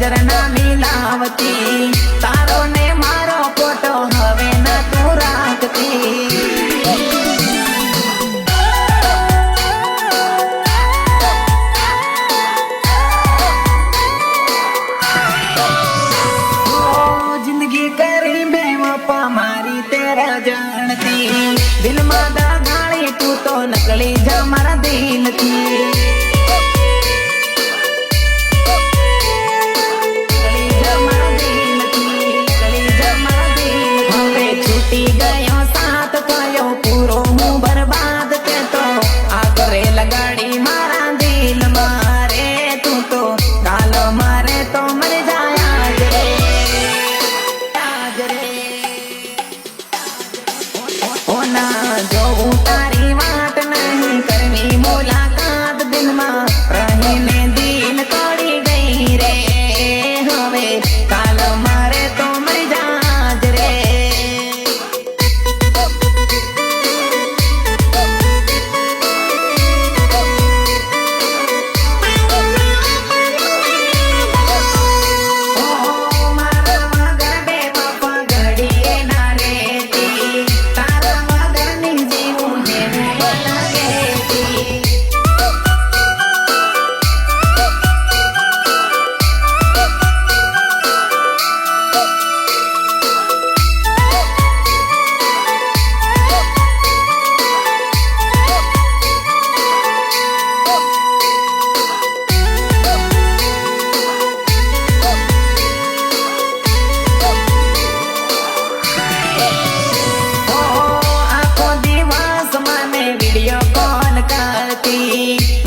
નજર ના મિલાવતી તારો ને મારો ફોટો હવે ના તું રાખતી मारी तेरा जानती दिल मादा गाड़ी तू तो नकली जा मारा दिल थी छूटी गयो साथ कयो पूरो हूँ बर्बाद के तो आगरे लगाड़ी मारा दिल मारे तू तो कालो मारे तो मर जाया रे होना जो तारी बात नहीं करनी मुलाकात दिल में रहीने दिल तोड़ी गई रे हवे काल मारे तो मर जाज रे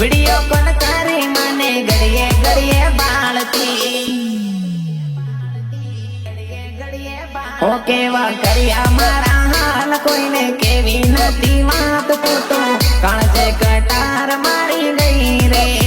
वीडियो कॉल करे मने घड़िए घड़िए बालती ओके वा करिया मारा हाल कोई ने केवी नती बात तो कांचे कटार मारी गई रे